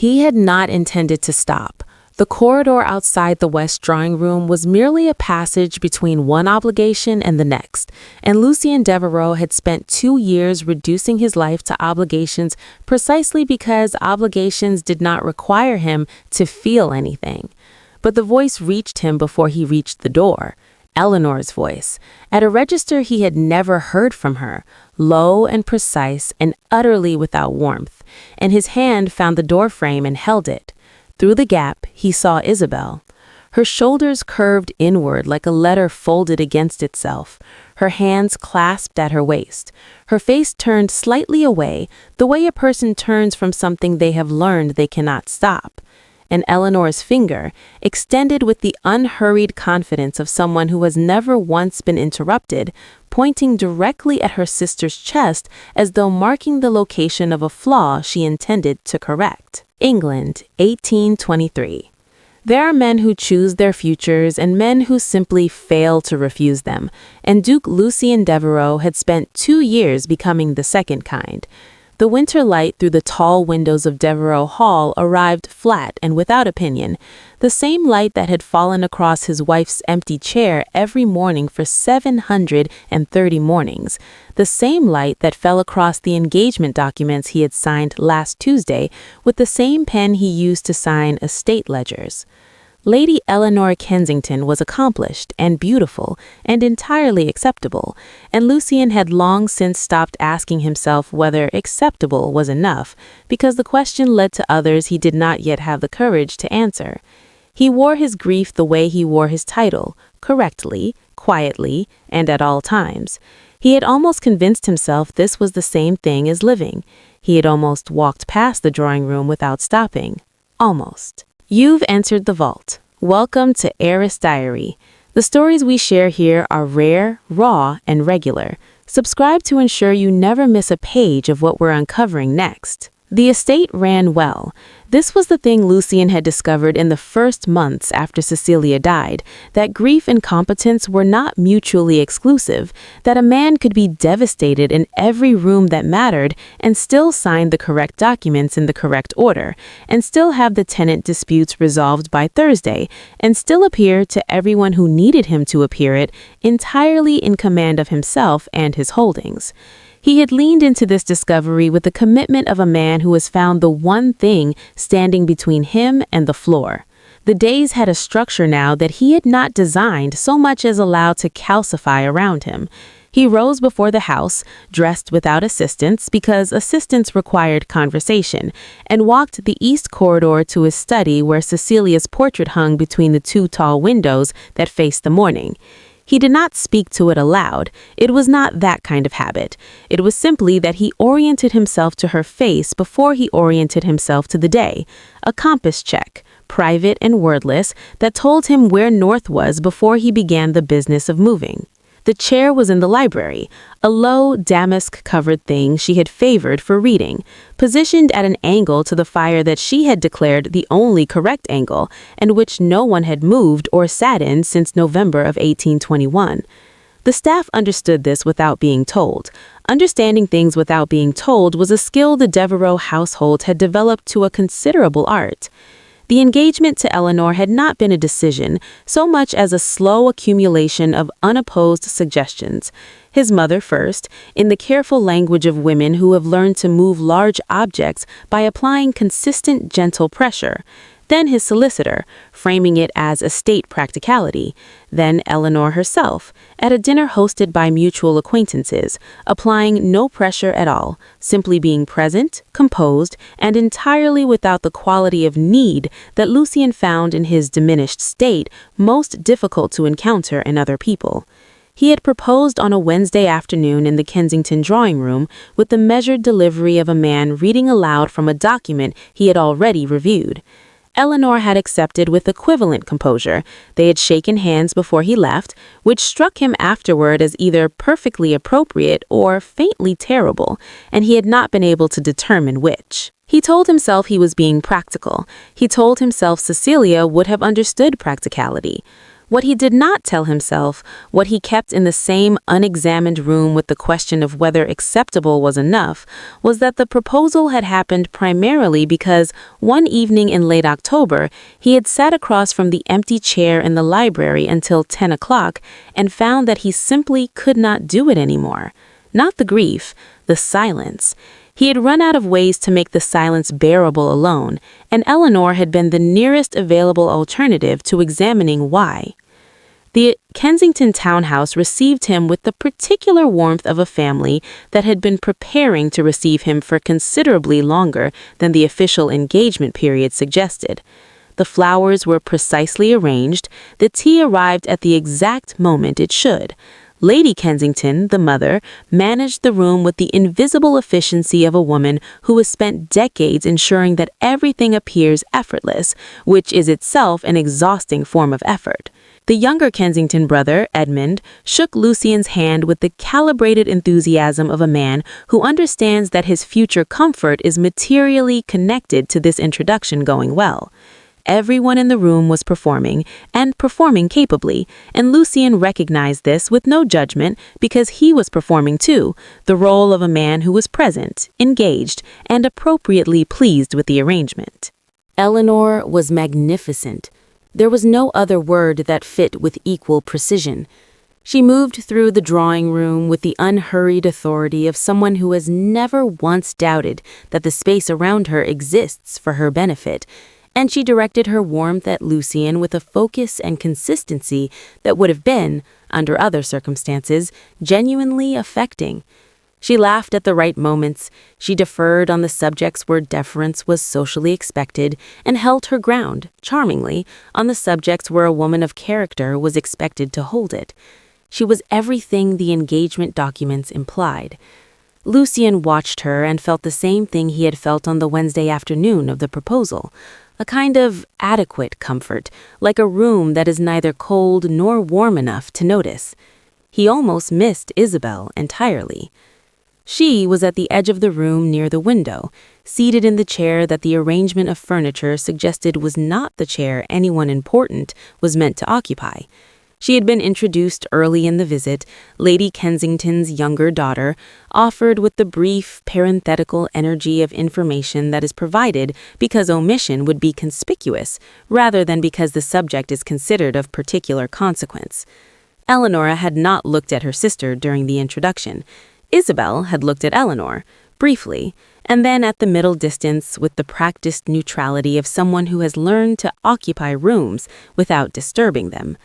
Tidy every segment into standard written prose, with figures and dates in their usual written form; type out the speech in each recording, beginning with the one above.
He had not intended to stop. The corridor outside the West drawing room was merely a passage between one obligation and the next, and Lucien Devereux had spent 2 years reducing his life to obligations precisely because obligations did not require him to feel anything. But the voice reached him before he reached the door. Eleanor's voice, at a register he had never heard from her, low and precise and utterly without warmth, and his hand found the doorframe and held it. Through the gap, he saw Isabel. Her shoulders curved inward like a letter folded against itself, her hands clasped at her waist, her face turned slightly away, the way a person turns from something they have learned they cannot stop. And Eleanor's finger, extended with the unhurried confidence of someone who has never once been interrupted, pointing directly at her sister's chest as though marking the location of a flaw she intended to correct. England, 1823. There are men who choose their futures and men who simply fail to refuse them, and Duke Lucien Devereux had spent 2 years becoming the second kind. The winter light through the tall windows of Devereux Hall arrived flat and without opinion, the same light that had fallen across his wife's empty chair every morning for 730 mornings, the same light that fell across the engagement documents he had signed last Tuesday with the same pen he used to sign estate ledgers. Lady Eleanor Kensington was accomplished and beautiful and entirely acceptable, and Lucien had long since stopped asking himself whether acceptable was enough, because the question led to others he did not yet have the courage to answer. He wore his grief the way he wore his title, correctly, quietly, and at all times. He had almost convinced himself this was the same thing as living. He had almost walked past the drawing room without stopping. Almost. You've entered the vault. Welcome to Heiress Diary. The stories we share here are rare, raw, and regular. Subscribe to ensure you never miss a page of what we're uncovering next. The estate ran well. This was the thing Lucien had discovered in the first months after Cecilia died, that grief and competence were not mutually exclusive, that a man could be devastated in every room that mattered and still sign the correct documents in the correct order, and still have the tenant disputes resolved by Thursday, and still appear to everyone who needed him to appear it entirely in command of himself and his holdings. He had leaned into this discovery with the commitment of a man who has found the one thing standing between him and the floor. The days had a structure now that he had not designed so much as allowed to calcify around him. He rose before the house, dressed without assistance because assistance required conversation, and walked the east corridor to his study where Cecilia's portrait hung between the 2 tall windows that faced the morning. He did not speak to it aloud. It was not that kind of habit. It was simply that he oriented himself to her face before he oriented himself to the day. A compass check, private and wordless, that told him where north was before he began the business of moving. The chair was in the library, a low damask-covered thing she had favored for reading, positioned at an angle to the fire that she had declared the only correct angle, and which no one had moved or sat in since November of 1821. The staff understood this without being told. Understanding things without being told was a skill the Devereux household had developed to a considerable art. The engagement to Eleanor had not been a decision, so much as a slow accumulation of unopposed suggestions. His mother first, in the careful language of women who have learned to move large objects by applying consistent, gentle pressure. Then his solicitor, framing it as estate practicality. Then Eleanor herself, at a dinner hosted by mutual acquaintances, applying no pressure at all, simply being present, composed, and entirely without the quality of need that Lucien found in his diminished state most difficult to encounter in other people. He had proposed on a Wednesday afternoon in the Kensington drawing room with the measured delivery of a man reading aloud from a document he had already reviewed. Eleanor had accepted with equivalent composure. They had shaken hands before he left, which struck him afterward as either perfectly appropriate or faintly terrible, and he had not been able to determine which. He told himself he was being practical. He told himself Cecilia would have understood practicality. What he did not tell himself, what he kept in the same unexamined room with the question of whether acceptable was enough, was that the proposal had happened primarily because one evening in late October, he had sat across from the empty chair in the library until 10 o'clock and found that he simply could not do it anymore. Not the grief, the silence. He had run out of ways to make the silence bearable alone, and Eleanor had been the nearest available alternative to examining why. The Kensington townhouse received him with the particular warmth of a family that had been preparing to receive him for considerably longer than the official engagement period suggested. The flowers were precisely arranged, the tea arrived at the exact moment it should. Lady Kensington, the mother, managed the room with the invisible efficiency of a woman who has spent decades ensuring that everything appears effortless, which is itself an exhausting form of effort. The younger Kensington brother, Edmund, shook Lucian's hand with the calibrated enthusiasm of a man who understands that his future comfort is materially connected to this introduction going well. Everyone in the room was performing, and performing capably, and Lucian recognized this with no judgment because he was performing too, the role of a man who was present, engaged, and appropriately pleased with the arrangement. Eleanor was magnificent. There was no other word that fit with equal precision. She moved through the drawing room with the unhurried authority of someone who has never once doubted that the space around her exists for her benefit, and she directed her warmth at Lucian with a focus and consistency that would have been, under other circumstances, genuinely affecting. She laughed at the right moments, she deferred on the subjects where deference was socially expected, and held her ground, charmingly, on the subjects where a woman of character was expected to hold it. She was everything the engagement documents implied. Lucian watched her and felt the same thing he had felt on the Wednesday afternoon of the proposal. A kind of adequate comfort, like a room that is neither cold nor warm enough to notice. He almost missed Isabel entirely. She was at the edge of the room near the window, seated in the chair that the arrangement of furniture suggested was not the chair anyone important was meant to occupy. She had been introduced early in the visit, Lady Kensington's younger daughter, offered with the brief, parenthetical energy of information that is provided because omission would be conspicuous, rather than because the subject is considered of particular consequence. Eleanor had not looked at her sister during the introduction. Isabel had looked at Eleanor, briefly, and then at the middle distance with the practiced neutrality of someone who has learned to occupy rooms without disturbing them.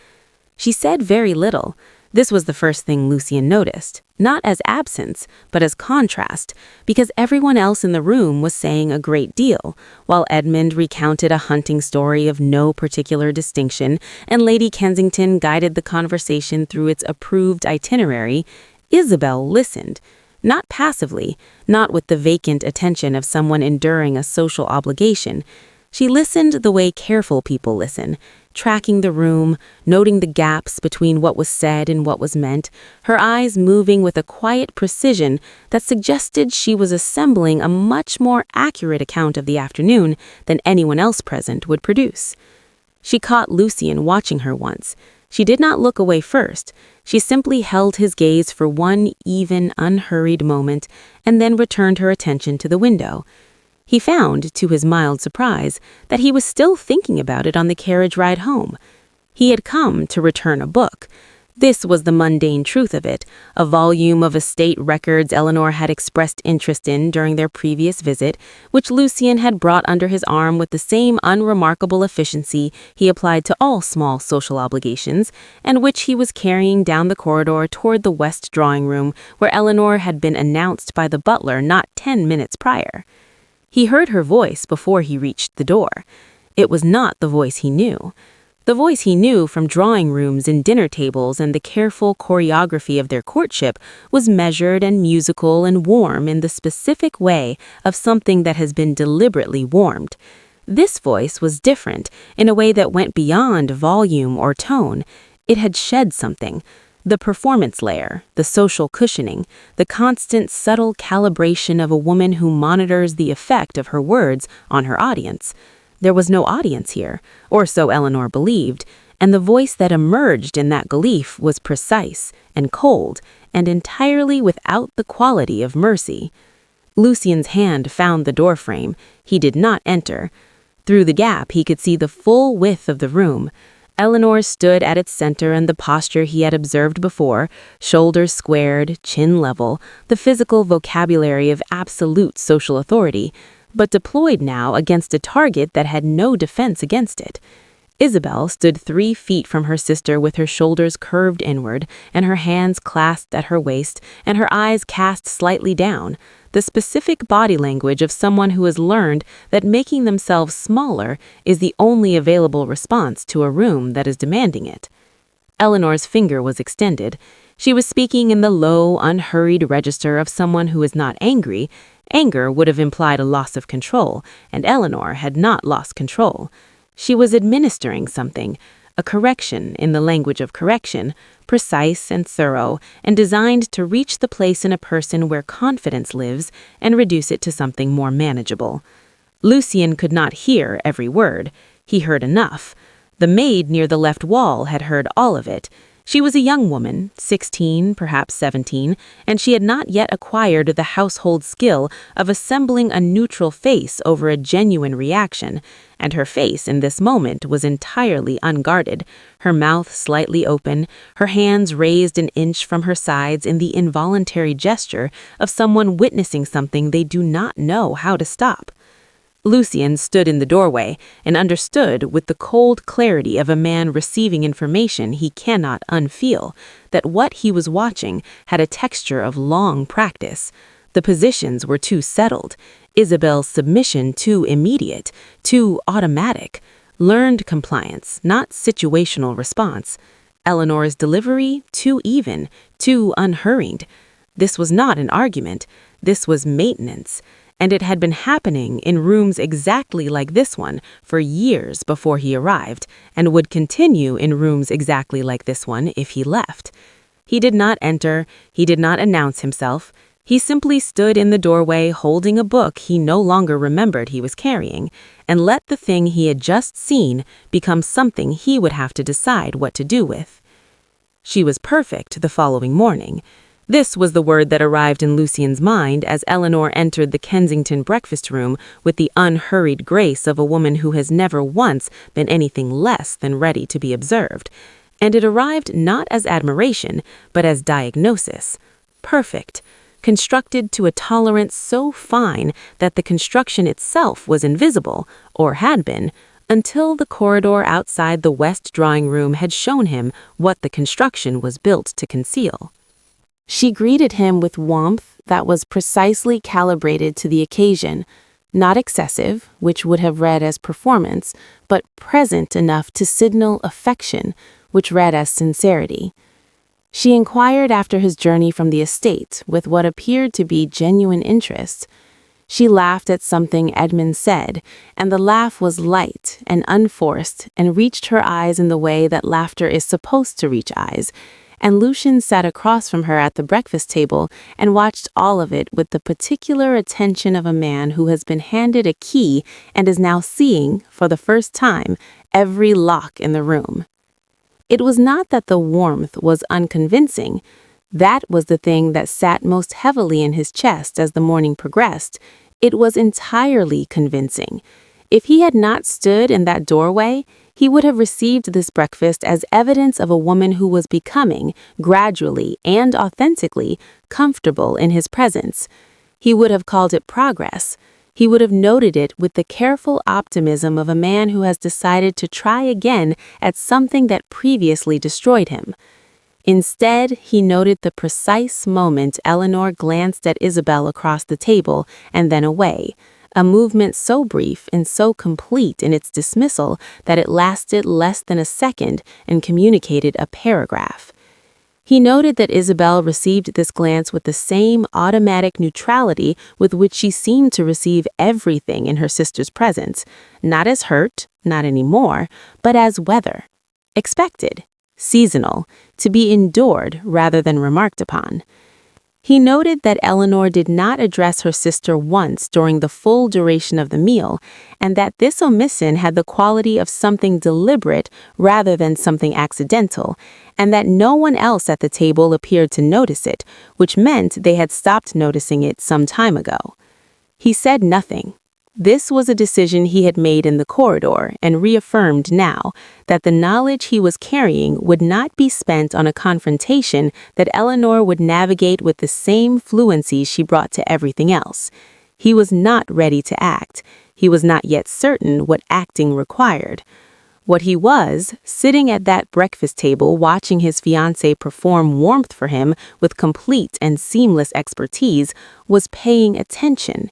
She said very little. This was the first thing Lucian noticed, not as absence, but as contrast, because everyone else in the room was saying a great deal, while Edmund recounted a hunting story of no particular distinction, and Lady Kensington guided the conversation through its approved itinerary. Isabel listened, not passively, not with the vacant attention of someone enduring a social obligation. She listened the way careful people listen, tracking the room, noting the gaps between what was said and what was meant, her eyes moving with a quiet precision that suggested she was assembling a much more accurate account of the afternoon than anyone else present would produce. She caught Lucian watching her once. She did not look away first. She simply held his gaze for one even, unhurried moment and then returned her attention to the window. He found, to his mild surprise, that he was still thinking about it on the carriage ride home. He had come to return a book. This was the mundane truth of it, a volume of estate records Eleanor had expressed interest in during their previous visit, which Lucian had brought under his arm with the same unremarkable efficiency he applied to all small social obligations, and which he was carrying down the corridor toward the west drawing room where Eleanor had been announced by the butler not 10 minutes prior. He heard her voice before he reached the door. It was not the voice he knew. The voice he knew from drawing rooms and dinner tables and the careful choreography of their courtship was measured and musical and warm in the specific way of something that has been deliberately warmed. This voice was different in a way that went beyond volume or tone. It had shed something. The performance layer, the social cushioning, the constant subtle calibration of a woman who monitors the effect of her words on her audience. There was no audience here, or so Eleanor believed, and the voice that emerged in that gleef was precise and cold and entirely without the quality of mercy. Lucian's hand found the doorframe. He did not enter. Through the gap, he could see the full width of the room. Eleanor stood at its center in the posture he had observed before, shoulders squared, chin level, the physical vocabulary of absolute social authority, but deployed now against a target that had no defense against it. Isabel stood 3 feet from her sister with her shoulders curved inward and her hands clasped at her waist and her eyes cast slightly down, the specific body language of someone who has learned that making themselves smaller is the only available response to a room that is demanding it. Eleanor's finger was extended. She was speaking in the low, unhurried register of someone who is not angry. Anger would have implied a loss of control, and Eleanor had not lost control. She was administering something, a correction in the language of correction, precise and thorough, and designed to reach the place in a person where confidence lives and reduce it to something more manageable. Lucian could not hear every word. He heard enough. The maid near the left wall had heard all of it. She was a young woman, 16, perhaps 17, and she had not yet acquired the household skill of assembling a neutral face over a genuine reaction, and her face in this moment was entirely unguarded, her mouth slightly open, her hands raised an inch from her sides in the involuntary gesture of someone witnessing something they do not know how to stop. Lucian stood in the doorway and understood with the cold clarity of a man receiving information he cannot unfeel that what he was watching had a texture of long practice. The positions were too settled, Isabel's submission too immediate, too automatic, learned compliance, not situational response. Eleanor's delivery too even, too unhurried. This was not an argument, this was maintenance. And it had been happening in rooms exactly like this one for years before he arrived, and would continue in rooms exactly like this one if he left. He did not enter, he did not announce himself. He simply stood in the doorway holding a book he no longer remembered he was carrying, and let the thing he had just seen become something he would have to decide what to do with. She was perfect the following morning. This was the word that arrived in Lucian's mind as Eleanor entered the Kensington breakfast room with the unhurried grace of a woman who has never once been anything less than ready to be observed. And it arrived not as admiration, but as diagnosis. Perfect. Constructed to a tolerance so fine that the construction itself was invisible, or had been, until the corridor outside the west drawing room had shown him what the construction was built to conceal. She greeted him with warmth that was precisely calibrated to the occasion, not excessive, which would have read as performance, but present enough to signal affection, which read as sincerity. She inquired after his journey from the estate with what appeared to be genuine interest. She laughed at something Edmund said, and the laugh was light and unforced and reached her eyes in the way that laughter is supposed to reach eyes, and Lucian sat across from her at the breakfast table and watched all of it with the particular attention of a man who has been handed a key and is now seeing, for the first time, every lock in the room. It was not that the warmth was unconvincing. That was the thing that sat most heavily in his chest as the morning progressed. It was entirely convincing. If he had not stood in that doorway, he would have received this breakfast as evidence of a woman who was becoming, gradually and authentically, comfortable in his presence. He would have called it progress. He would have noted it with the careful optimism of a man who has decided to try again at something that previously destroyed him. Instead, he noted the precise moment Eleanor glanced at Isabel across the table and then away, a movement so brief and so complete in its dismissal that it lasted less than a second and communicated a paragraph. He noted that Isabel received this glance with the same automatic neutrality with which she seemed to receive everything in her sister's presence, not as hurt, not anymore, but as weather. Expected, seasonal, to be endured rather than remarked upon. He noted that Eleanor did not address her sister once during the full duration of the meal, and that this omission had the quality of something deliberate rather than something accidental, and that no one else at the table appeared to notice it, which meant they had stopped noticing it some time ago. He said nothing. This was a decision he had made in the corridor and reaffirmed now that the knowledge he was carrying would not be spent on a confrontation that Eleanor would navigate with the same fluency she brought to everything else. He was not ready to act. He was not yet certain what acting required. What he was, sitting at that breakfast table watching his fiancée perform warmth for him with complete and seamless expertise, was paying attention.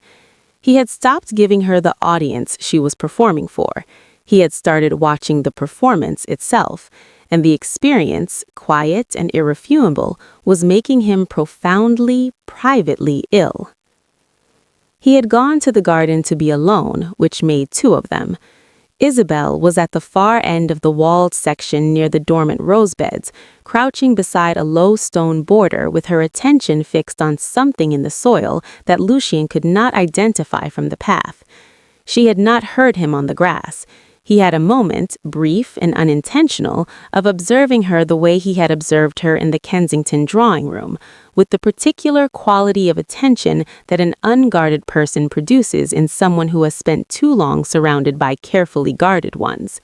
He had stopped giving her the audience she was performing for. He had started watching the performance itself, and the experience, quiet and irrefutable, was making him profoundly, privately ill. He had gone to the garden to be alone, which made two of them. Isabel was at the far end of the walled section near the dormant rosebeds, crouching beside a low stone border with her attention fixed on something in the soil that Lucien could not identify from the path. She had not heard him on the grass. He had a moment, brief and unintentional, of observing her the way he had observed her in the Kensington drawing room, with the particular quality of attention that an unguarded person produces in someone who has spent too long surrounded by carefully guarded ones.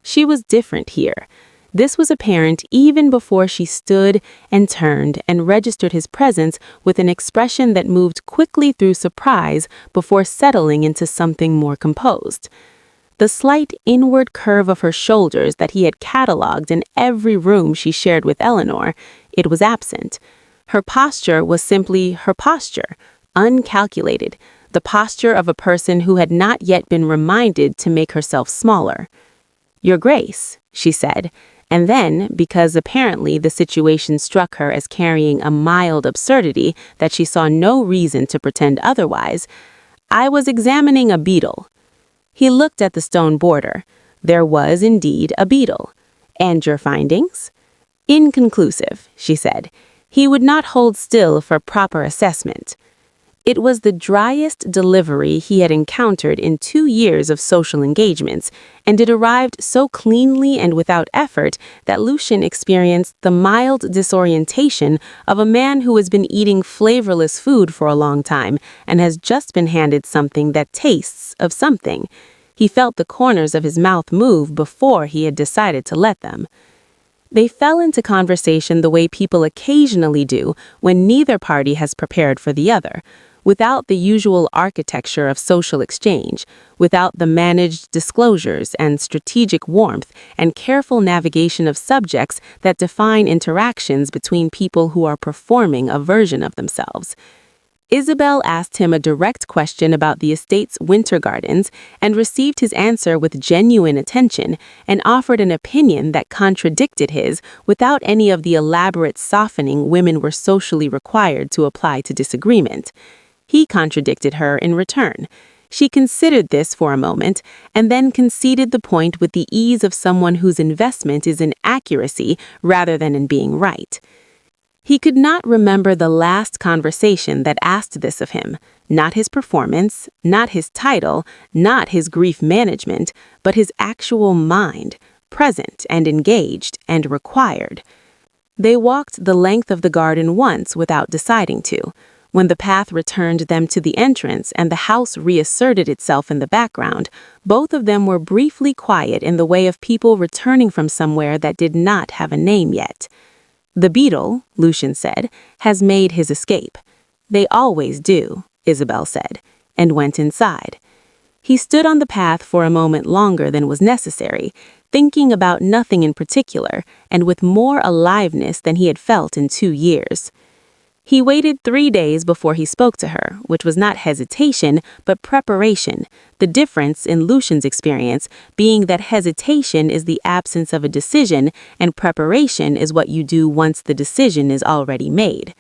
She was different here. This was apparent even before she stood and turned and registered his presence with an expression that moved quickly through surprise before settling into something more composed. The slight inward curve of her shoulders that he had catalogued in every room she shared with Eleanor, it was absent. Her posture was simply her posture, uncalculated, the posture of a person who had not yet been reminded to make herself smaller. "Your Grace," she said, and then, because apparently the situation struck her as carrying a mild absurdity that she saw no reason to pretend otherwise, "I was examining a beetle." He looked at the stone border. There was indeed a beetle. "And your findings?" "Inconclusive," she said. He would not hold still for proper assessment. It was the driest delivery he had encountered in 2 years of social engagements, and it arrived so cleanly and without effort that Lucien experienced the mild disorientation of a man who has been eating flavorless food for a long time and has just been handed something that tastes of something. He felt the corners of his mouth move before he had decided to let them. They fell into conversation the way people occasionally do when neither party has prepared for the other, without the usual architecture of social exchange, without the managed disclosures and strategic warmth and careful navigation of subjects that define interactions between people who are performing a version of themselves. Isabel asked him a direct question about the estate's winter gardens and received his answer with genuine attention and offered an opinion that contradicted his without any of the elaborate softening women were socially required to apply to disagreement. He contradicted her in return. She considered this for a moment and then conceded the point with the ease of someone whose investment is in accuracy rather than in being right. He could not remember the last conversation that asked this of him, not his performance, not his title, not his grief management, but his actual mind, present and engaged and required. They walked the length of the garden once without deciding to. When the path returned them to the entrance and the house reasserted itself in the background, both of them were briefly quiet in the way of people returning from somewhere that did not have a name yet. "The beetle," Lucien said, "has made his escape." "They always do," Isabel said, and went inside. He stood on the path for a moment longer than was necessary, thinking about nothing in particular, and with more aliveness than he had felt in 2 years. He waited 3 days before he spoke to her, which was not hesitation, but preparation, the difference in Lucien's experience being that hesitation is the absence of a decision and preparation is what you do once the decision is already made.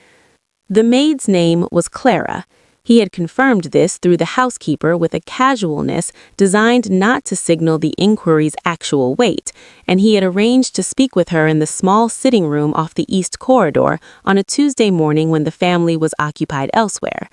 The maid's name was Clara. He had confirmed this through the housekeeper with a casualness designed not to signal the inquiry's actual weight, and he had arranged to speak with her in the small sitting room off the east corridor on a Tuesday morning when the family was occupied elsewhere.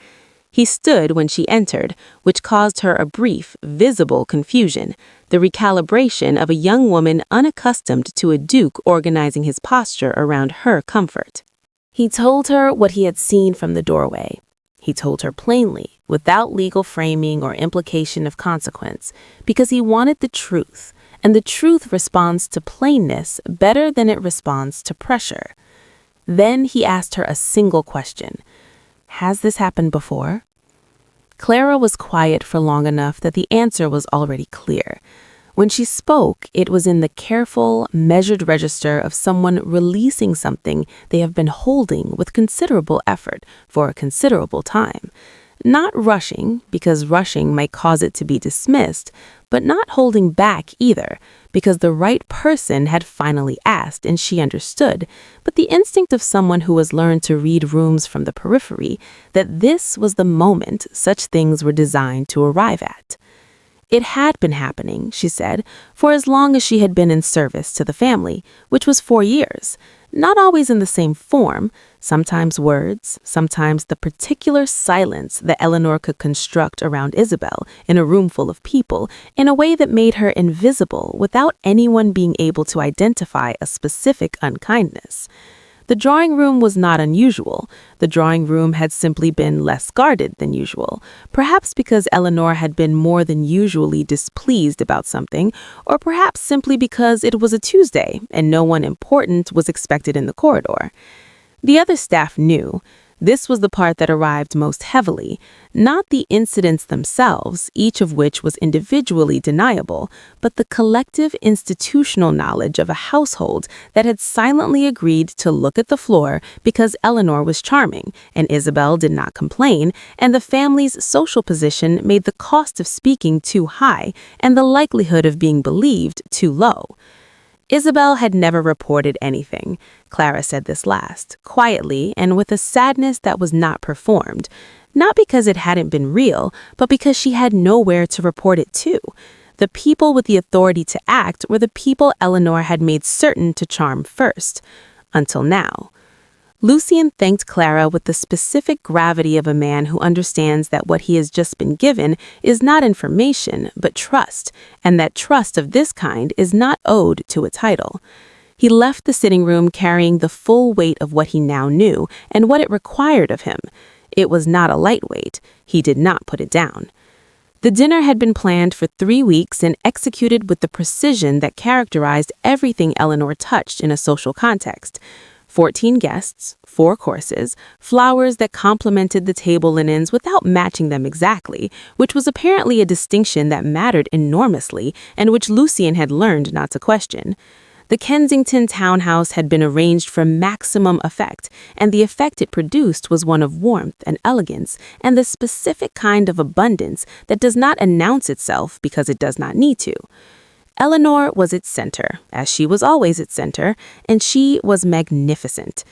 He stood when she entered, which caused her a brief, visible confusion, the recalibration of a young woman unaccustomed to a duke organizing his posture around her comfort. He told her what he had seen from the doorway. He told her plainly, without legal framing or implication of consequence, because he wanted the truth, and the truth responds to plainness better than it responds to pressure. Then he asked her a single question. Has this happened before? Clara was quiet for long enough that the answer was already clear. When she spoke, it was in the careful, measured register of someone releasing something they have been holding with considerable effort for a considerable time. Not rushing, because rushing might cause it to be dismissed, but not holding back either, because the right person had finally asked and she understood, but the instinct of someone who has learned to read rooms from the periphery, that this was the moment such things were designed to arrive at. It had been happening, she said, for as long as she had been in service to the family, which was 4 years. Not always in the same form, sometimes words, sometimes the particular silence that Eleanor could construct around Isabel in a room full of people in a way that made her invisible without anyone being able to identify a specific unkindness. The drawing room was not unusual. The drawing room had simply been less guarded than usual, perhaps because Eleanor had been more than usually displeased about something, or perhaps simply because it was a Tuesday and no one important was expected in the corridor. The other staff knew. This was the part that arrived most heavily, not the incidents themselves, each of which was individually deniable, but the collective institutional knowledge of a household that had silently agreed to look at the floor because Eleanor was charming and Isabel did not complain, and the family's social position made the cost of speaking too high and the likelihood of being believed too low. Isabel had never reported anything. Clara said this last, quietly and with a sadness that was not performed. Not because it hadn't been real, but because she had nowhere to report it to. The people with the authority to act were the people Eleanor had made certain to charm first. Until now. Lucien thanked Clara with the specific gravity of a man who understands that what he has just been given is not information, but trust, and that trust of this kind is not owed to a title. He left the sitting room carrying the full weight of what he now knew and what it required of him. It was not a lightweight. He did not put it down. The dinner had been planned for 3 weeks and executed with the precision that characterized everything Eleanor touched in a social context. 14 guests, 4 courses, flowers that complemented the table linens without matching them exactly, which was apparently a distinction that mattered enormously and which Lucien had learned not to question. The Kensington townhouse had been arranged for maximum effect, and the effect it produced was one of warmth and elegance and the specific kind of abundance that does not announce itself because it does not need to. Eleanor was its center, as she was always its center, and she was magnificent.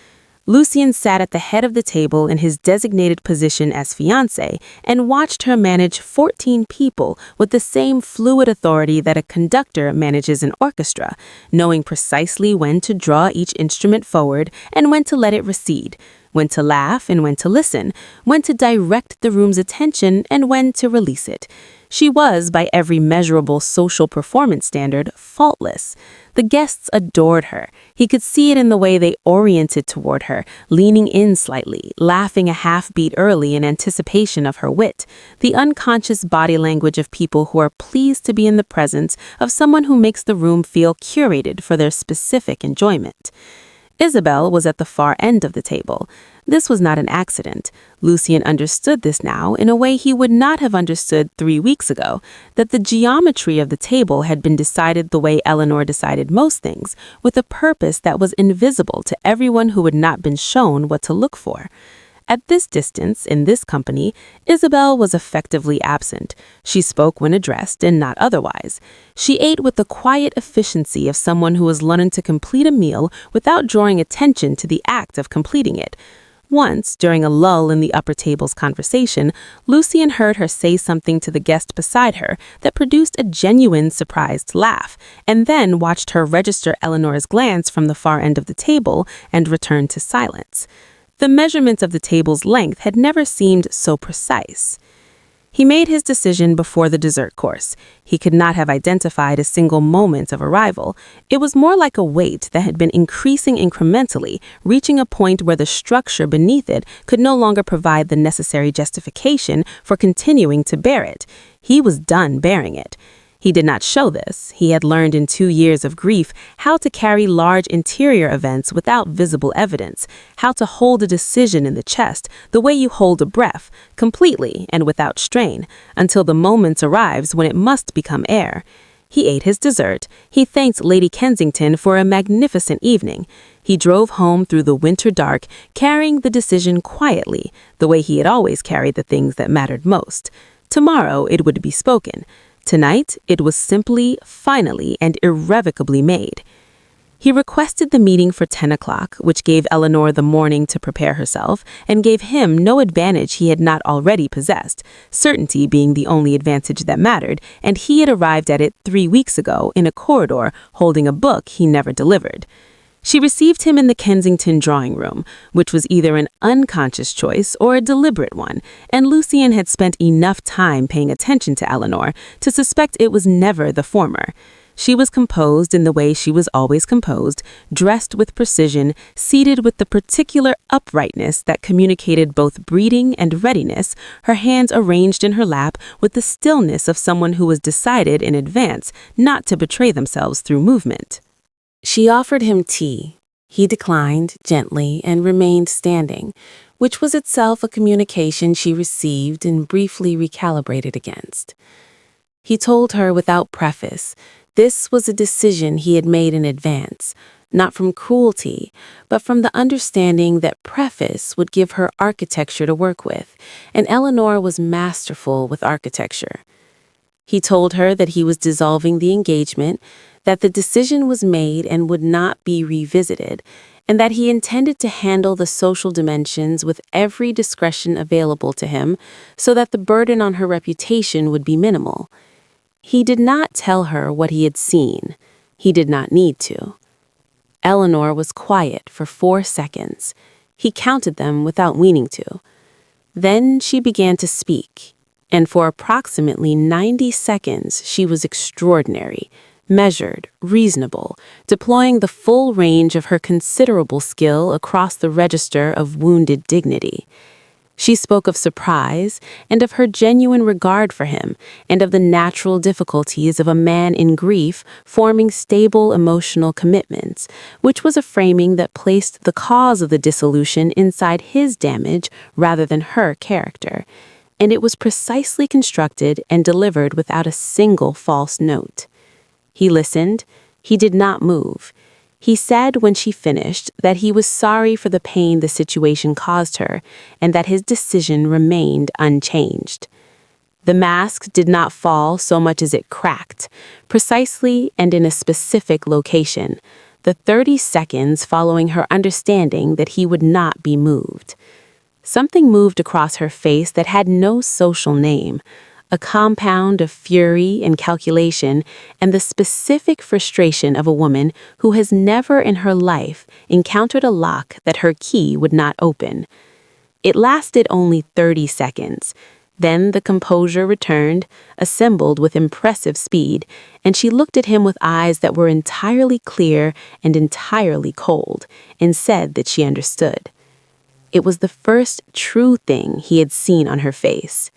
Lucien sat at the head of the table in his designated position as fiancé and watched her manage 14 people with the same fluid authority that a conductor manages an orchestra, knowing precisely when to draw each instrument forward and when to let it recede, when to laugh and when to listen, when to direct the room's attention and when to release it. She was, by every measurable social performance standard, faultless. The guests adored her. He could see it in the way they oriented toward her, leaning in slightly, laughing a half beat early in anticipation of her wit, the unconscious body language of people who are pleased to be in the presence of someone who makes the room feel curated for their specific enjoyment. Isabel was at the far end of the table. This was not an accident. Lucien understood this now in a way he would not have understood 3 weeks ago, that the geometry of the table had been decided the way Eleanor decided most things, with a purpose that was invisible to everyone who had not been shown what to look for. At this distance, in this company, Isabel was effectively absent. She spoke when addressed and not otherwise. She ate with the quiet efficiency of someone who has learned to complete a meal without drawing attention to the act of completing it. Once, during a lull in the upper table's conversation, Lucien heard her say something to the guest beside her that produced a genuine surprised laugh, and then watched her register Eleanor's glance from the far end of the table and return to silence. The measurement of the table's length had never seemed so precise. He made his decision before the dessert course. He could not have identified a single moment of arrival. It was more like a weight that had been increasing incrementally, reaching a point where the structure beneath it could no longer provide the necessary justification for continuing to bear it. He was done bearing it. He did not show this. He had learned in 2 years of grief how to carry large interior events without visible evidence, how to hold a decision in the chest the way you hold a breath, completely and without strain, until the moment arrives when it must become air. He ate his dessert. He thanked Lady Kensington for a magnificent evening. He drove home through the winter dark, carrying the decision quietly, the way he had always carried the things that mattered most. Tomorrow it would be spoken. Tonight, it was simply, finally, and irrevocably made. He requested the meeting for 10 o'clock, which gave Eleanor the morning to prepare herself, and gave him no advantage he had not already possessed, certainty being the only advantage that mattered, and he had arrived at it 3 weeks ago in a corridor holding a book he never delivered. She received him in the Kensington drawing room, which was either an unconscious choice or a deliberate one, and Lucien had spent enough time paying attention to Eleanor to suspect it was never the former. She was composed in the way she was always composed, dressed with precision, seated with the particular uprightness that communicated both breeding and readiness, her hands arranged in her lap with the stillness of someone who was decided in advance not to betray themselves through movement. She offered him tea. He declined gently and remained standing, which was itself a communication she received and briefly recalibrated against. He told her without preface this was a decision he had made in advance, not from cruelty, but from the understanding that preface would give her architecture to work with, and Eleanor was masterful with architecture. He told her that he was dissolving the engagement, that the decision was made and would not be revisited, and that he intended to handle the social dimensions with every discretion available to him so that the burden on her reputation would be minimal. He did not tell her what he had seen. He did not need to. Eleanor was quiet for 4 seconds. He counted them without meaning to. Then she began to speak, and for approximately 90 seconds she was extraordinary, measured, reasonable, deploying the full range of her considerable skill across the register of wounded dignity. She spoke of surprise and of her genuine regard for him and of the natural difficulties of a man in grief forming stable emotional commitments, which was a framing that placed the cause of the dissolution inside his damage rather than her character. And it was precisely constructed and delivered without a single false note. He listened. He did not move. He said when she finished that he was sorry for the pain the situation caused her and that his decision remained unchanged. The mask did not fall so much as it cracked, precisely and in a specific location, the 30 seconds following her understanding that he would not be moved. Something moved across her face that had no social name, a compound of fury and calculation and the specific frustration of a woman who has never in her life encountered a lock that her key would not open. It lasted only 30 seconds. Then the composure returned, assembled with impressive speed, and she looked at him with eyes that were entirely clear and entirely cold, and said that she understood. It was the first true thing he had seen on her face.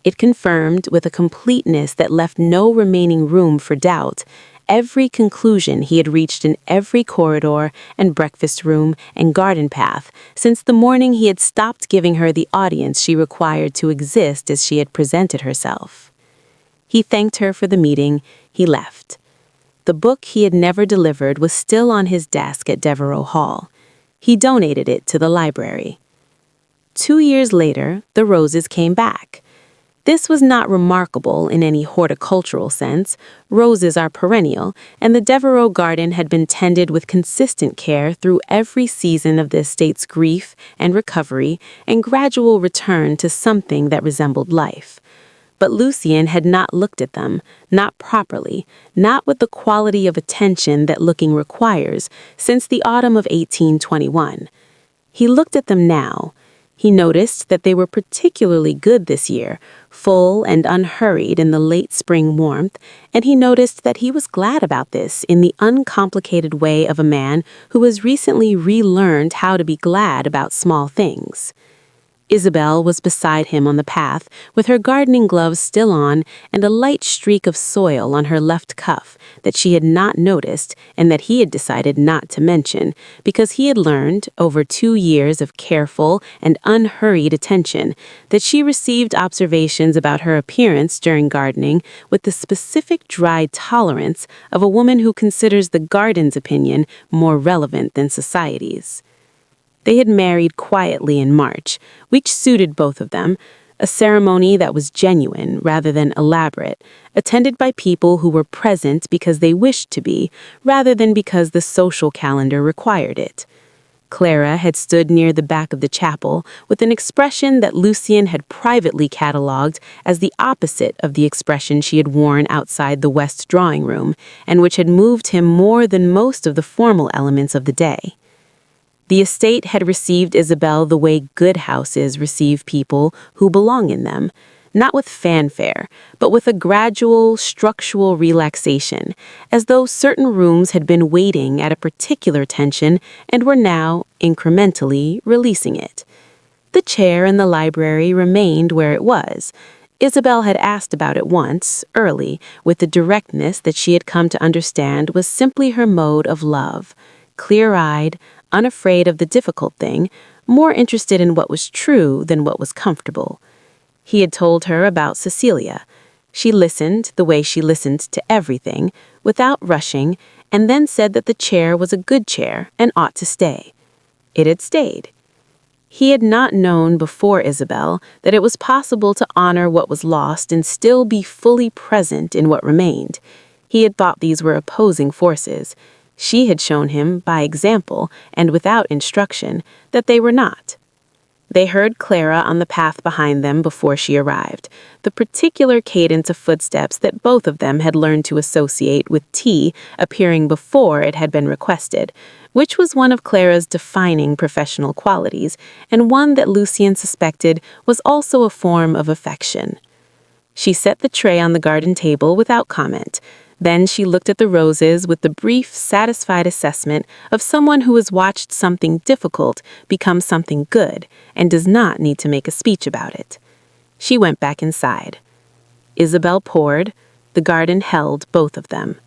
It confirmed, with a completeness that left no remaining room for doubt, every conclusion he had reached in every corridor and breakfast room and garden path since the morning he had stopped giving her the audience she required to exist as she had presented herself. He thanked her for the meeting. He left. The book he had never delivered was still on his desk at Devereux Hall. He donated it to the library. 2 years later, the roses came back. This was not remarkable in any horticultural sense. Roses are perennial, and the Devereux garden had been tended with consistent care through every season of the estate's grief and recovery and gradual return to something that resembled life. But Lucien had not looked at them, not properly, not with the quality of attention that looking requires, since the autumn of 1821. He looked at them now. He noticed that they were particularly good this year, full and unhurried in the late spring warmth, and he noticed that he was glad about this in the uncomplicated way of a man who has recently relearned how to be glad about small things. Isabel was beside him on the path, with her gardening gloves still on and a light streak of soil on her left cuff that she had not noticed and that he had decided not to mention, because he had learned, over 2 years of careful and unhurried attention, that she received observations about her appearance during gardening with the specific dry tolerance of a woman who considers the garden's opinion more relevant than society's. They had married quietly in March, which suited both of them, a ceremony that was genuine rather than elaborate, attended by people who were present because they wished to be, rather than because the social calendar required it. Clara had stood near the back of the chapel with an expression that Lucien had privately catalogued as the opposite of the expression she had worn outside the west drawing room, and which had moved him more than most of the formal elements of the day. The estate had received Isabel the way good houses receive people who belong in them, not with fanfare, but with a gradual, structural relaxation, as though certain rooms had been waiting at a particular tension and were now, incrementally, releasing it. The chair in the library remained where it was. Isabel had asked about it once, early, with the directness that she had come to understand was simply her mode of love, clear-eyed, unafraid of the difficult thing, more interested in what was true than what was comfortable. He had told her about Cecilia. She listened the way she listened to everything, without rushing, and then said that the chair was a good chair and ought to stay. It had stayed. He had not known before Isabel that it was possible to honor what was lost and still be fully present in what remained. He had thought these were opposing forces. She had shown him, by example and without instruction, that they were not. They heard Clara on the path behind them before she arrived, the particular cadence of footsteps that both of them had learned to associate with tea appearing before it had been requested, which was one of Clara's defining professional qualities, and one that Lucien suspected was also a form of affection. She set the tray on the garden table without comment. Then she looked at the roses with the brief, satisfied assessment of someone who has watched something difficult become something good and does not need to make a speech about it. She went back inside. Isabel poured. The garden held both of them.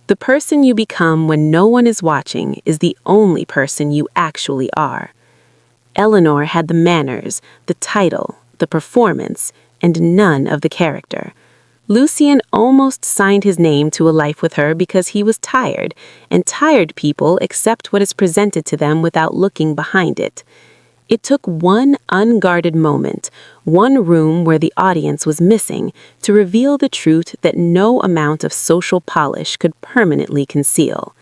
The person you become when no one is watching is the only person you actually are. Eleanor had the manners, the title, the performance, and none of the character. Lucien almost signed his name to a life with her because he was tired, and tired people accept what is presented to them without looking behind it. It took one unguarded moment, one room where the audience was missing, to reveal the truth that no amount of social polish could permanently conceal.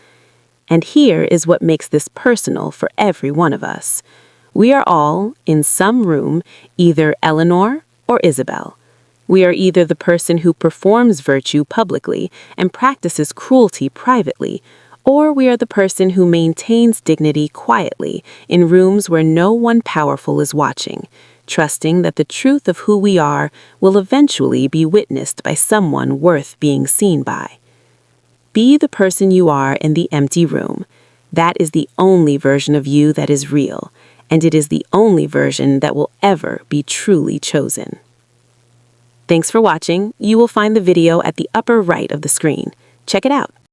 And here is what makes this personal for every one of us. We are all, in some room, either Eleanor or Isabel. We are either the person who performs virtue publicly and practices cruelty privately, or we are the person who maintains dignity quietly in rooms where no one powerful is watching, trusting that the truth of who we are will eventually be witnessed by someone worth being seen by. Be the person you are in the empty room. That is the only version of you that is real, and it is the only version that will ever be truly chosen. Thanks for watching. You will find the video at the upper right of the screen. Check it out.